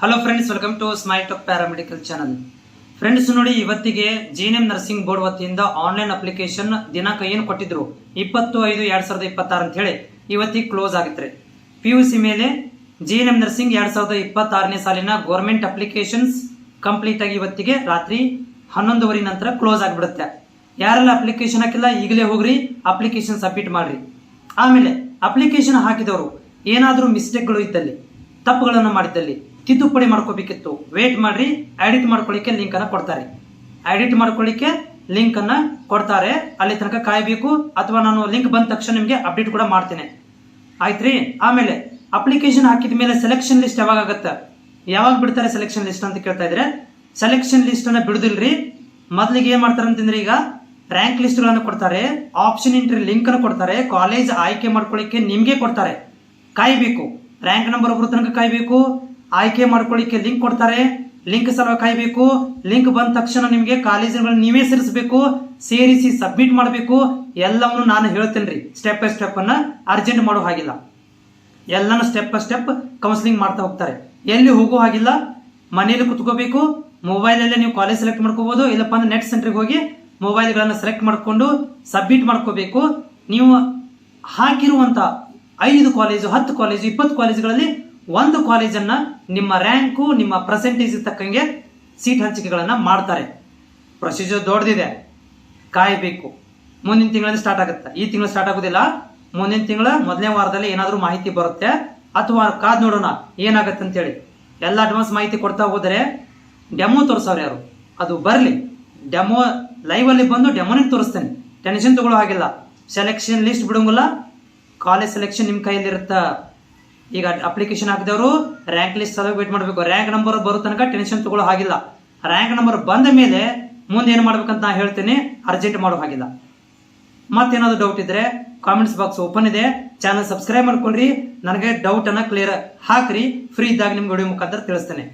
Hello friends, welcome to smile talk paramedical channel. Friends ನೋಡಿ, ಇವತ್ತಿಗೆ GNM nursing board ವತಿಯಿಂದ online application ದಿನಾಂಕ ಏನು ಕೊಟ್ಟಿದ್ರು 20/5/2026 ಅಂತ ಹೇಳಿ ಇವತ್ತಿಗೆ ಕ್ಲೋಸ್ ಆಗಿತ್ರಿ. PUC ಮೇಲೆ ಜಿಎನ್ಎಂ ನರ್ಸಿಂಗ್ 2026ನೇ ಸಾಲಿನ ಗೌರ್ಮೆಂಟ್ ಅಪ್ಲಿಕೇಶನ್ಸ್ ಕಂಪ್ಲೀಟ್ ಆಗಿ ಇವತ್ತಿಗೆ ರಾತ್ರಿ 11:15 ನಂತರ ಕ್ಲೋಸ್ ಆಗಿಬಿಡುತ್ತೆ. ಯಾರೆಲ್ಲ ಅಪ್ಲಿಕೇಶನ್ ಹಾಕಿಲ್ಲ ಈಗಲೇ ಹೋಗ್ರಿ ಅಪ್ಲಿಕೇಶನ್ ಸಬ್ಮಿಟ್ ಮಾಡ್ರಿ. ಆಮೇಲೆ ಅಪ್ಲಿಕೇಶನ್ ಹಾಕಿದವರು ಏನಾದರೂ ಮಿಸ್ಟೇಕ್ಗಳು ಇದ್ದಲ್ಲಿ, ತಪ್ಪುಗಳನ್ನು ಮಾಡಿದ್ದಲ್ಲಿ ತಿದ್ದುಪಡಿ ಮಾಡ್ಕೋಬೇಕಿತ್ತು, ವೇಟ್ ಮಾಡ್ರಿ. ಎಡಿಟ್ ಮಾಡ್ಕೊಳ್ಳಿಕ್ಕೆ ಲಿಂಕ್ ಅನ್ನ ಕೊಡ್ತಾರೆ. ಎಡಿಟ್ ಮಾಡ್ಕೊಳ್ಳಿಕ್ಕೆ ಲಿಂಕ್ ಅನ್ನ ಕೊಡ್ತಾರೆ, ಅಲ್ಲಿ ತನಕ ಕಾಯಬೇಕು. ಅಥವಾ ನಾನು ಲಿಂಕ್ ಬಂದ ತಕ್ಷಣ ನಿಮಗೆ ಅಪ್ಡೇಟ್ ಕೂಡ ಮಾಡ್ತೇನೆ, ಆಯ್ತ್ರಿ. ಆಮೇಲೆ ಅಪ್ಲಿಕೇಶನ್ ಹಾಕಿದ ಮೇಲೆ ಸೆಲೆಕ್ಷನ್ ಲಿಸ್ಟ್ ಯಾವಾಗ ಆಗುತ್ತೆ, ಯಾವಾಗ ಬಿಡ್ತಾರೆ ಸೆಲೆಕ್ಷನ್ ಲಿಸ್ಟ್ ಅಂತ ಕೇಳ್ತಾ ಇದ್ರೆ, ಸೆಲೆಕ್ಷನ್ ಲಿಸ್ಟ್ ಅನ್ನ ಬಿಡುದಿಲ್ರಿ. ಮೊದಲಿಗೆ ಏನ್ ಮಾಡ್ತಾರೆ ಅಂತಂದ್ರೆ, ಈಗ ರ್ಯಾಂಕ್ ಲಿಸ್ಟ್ ಗಳನ್ನು ಕೊಡ್ತಾರೆ, ಆಪ್ಷನ್ ಎಂಟ್ರಿ ಲಿಂಕ್ ಅನ್ನು ಕೊಡ್ತಾರೆ, ಕಾಲೇಜ್ ಆಯ್ಕೆ ಮಾಡ್ಕೊಳ್ಳಿಕ್ಕೆ ನಿಮ್ಗೆ ಕೊಡ್ತಾರೆ, ಕಾಯ್ಬೇಕು. ರ್ಯಾಂಕ್ ನಂಬರ್ ಬರೋ ತನಕ ಕಾಯ್ಬೇಕು. ಆಯ್ಕೆ ಮಾಡ್ಕೊಳ್ಳಿಕ್ಕೆ ಲಿಂಕ್ ಕೊಡ್ತಾರೆ, ಲಿಂಕ್ ಸಲುವಾಗಿ ಕಾಯ್ಬೇಕು. ಲಿಂಕ್ ಬಂದ ತಕ್ಷಣ ನಿಮಗೆ ಕಾಲೇಜುಗಳನ್ನ ನೀವೇ ಸೇರಿಸಬೇಕು, ಸೇರಿಸಿ ಸಬ್ಮಿಟ್ ಮಾಡಬೇಕು. ಎಲ್ಲವನ್ನು ನಾನು ಹೇಳ್ತೇನೆ ರೀ, ಸ್ಟೆಪ್ ಬೈ ಸ್ಟೆಪ್ ಅನ್ನ ಅರ್ಜೆಂಟ್ ಮಾಡೋ ಹಾಗಿಲ್ಲ. ಎಲ್ಲಾನು ಸ್ಟೆಪ್ ಬೈ ಸ್ಟೆಪ್ ಕೌನ್ಸಿಲಿಂಗ್ ಮಾಡ್ತಾ ಹೋಗ್ತಾರೆ. ಎಲ್ಲಿ ಹೋಗೋ ಹಾಗಿಲ್ಲ, ಮನೇಲಿ ಕುತ್ಕೋಬೇಕು. ಮೊಬೈಲಲ್ಲೇ ನೀವು ಕಾಲೇಜ್ ಸೆಲೆಕ್ಟ್ ಮಾಡ್ಕೋಬಹುದು, ಇಲ್ಲಪ್ಪ ಅಂದ್ರೆ ನೆಟ್ ಸೆಂಟರ್ಗೆ ಹೋಗಿ ಮೊಬೈಲ್ಗಳನ್ನ ಸೆಲೆಕ್ಟ್ ಮಾಡ್ಕೊಂಡು ಸಬ್ಮಿಟ್ ಮಾಡ್ಕೋಬೇಕು. ನೀವು ಹಾಕಿರುವಂತ 5 ಕಾಲೇಜು, 10 ಕಾಲೇಜು, 20 ಕಾಲೇಜುಗಳಲ್ಲಿ ಒಂದು ಕಾಲೇಜನ್ನ ನಿಮ್ಮ ರ್ಯಾಂಕು, ನಿಮ್ಮ ಪರ್ಸೆಂಟೇಜ್ ತಕ್ಕಂಗೆ ಸೀಟ್ ಹಂಚಿಕೆಗಳನ್ನ ಮಾಡ್ತಾರೆ. ಪ್ರೊಸೀಜರ್ ದೊಡ್ಡದಿದೆ, ಕಾಯಬೇಕು. ಮುಂದಿನ ತಿಂಗಳಲ್ಲಿ ಸ್ಟಾರ್ಟ್ ಆಗುತ್ತೆ, ಈ ತಿಂಗಳು ಸ್ಟಾರ್ಟ್ ಆಗೋದಿಲ್ಲ. ಮುಂದಿನ ತಿಂಗಳ ಮೊದಲನೇ ವಾರದಲ್ಲಿ ಏನಾದರೂ ಮಾಹಿತಿ ಬರುತ್ತೆ, ಅಥವಾ ಕಾದ್ ನೋಡೋಣ ಏನಾಗತ್ತೆ ಅಂತೇಳಿ. ಎಲ್ಲ ಅಡ್ವಾನ್ಸ್ ಮಾಹಿತಿ ಕೊಡ್ತಾ ಹೋದರೆ ಡೆಮೋ ತೋರಿಸೋರು ಯಾರು, ಅದು ಬರಲಿ. ಡೆಮೋ ಲೈವ್ ಅಲ್ಲಿ ಬಂದು ಡೆಮೋನಿಗೆ ತೋರಿಸ್ತೇನೆ, ಟೆನ್ಷನ್ ತಗೊಳ್ಳೋ ಹಾಗಿಲ್ಲ. ಸೆಲೆಕ್ಷನ್ ಲಿಸ್ಟ್ ಬಿಡೋಂಗಿಲ್ಲ, ಕಾಲೇಜ್ ಸೆಲೆಕ್ಷನ್ ನಿಮ್ಮ ಕೈಯಲ್ಲಿರುತ್ತ. ಈಗ ಅಪ್ಲಿಕೇಶನ್ ಹಾಕಿದವರು ರ್ಯಾಂಕ್ ಲಿಸ್ಟ್ ಸಲುವಾಗಿ ವೇಟ್ ಮಾಡಬೇಕು. ರ್ಯಾಂಕ್ ನಂಬರ್ ಬರೋ ತನಕ ಟೆನ್ಷನ್ ತಗೊಳ್ಳೋ ಹಾಗಿಲ್ಲ. ರ್ಯಾಂಕ್ ನಂಬರ್ ಬಂದ ಮೇಲೆ ಮುಂದೆ ಏನು ಮಾಡ್ಬೇಕಂತ ನಾ ಹೇಳ್ತೇನೆ, ಅರ್ಜೆಂಟ್ ಮಾಡೋ ಹಾಗಿಲ್ಲ. ಮತ್ತೇನಾದ್ರು ಡೌಟ್ ಇದ್ರೆ ಕಾಮೆಂಟ್ಸ್ ಬಾಕ್ಸ್ ಓಪನ್ ಇದೆ, ಚಾನಲ್ ಸಬ್ಸ್ಕ್ರೈಬ್ ಮಾಡ್ಕೊಳ್ರಿ. ನನಗೆ ಡೌಟ್ ಅನ್ನ ಕ್ಲಿಯರ್ ಹಾಕ್ರಿ, ಫ್ರೀ ಇದ್ದಾಗ ನಿಮ್ಗೆ ವಿಡಿಯೋ ಮುಖಾಂತರ ತಿಳಿಸ್ತೇನೆ.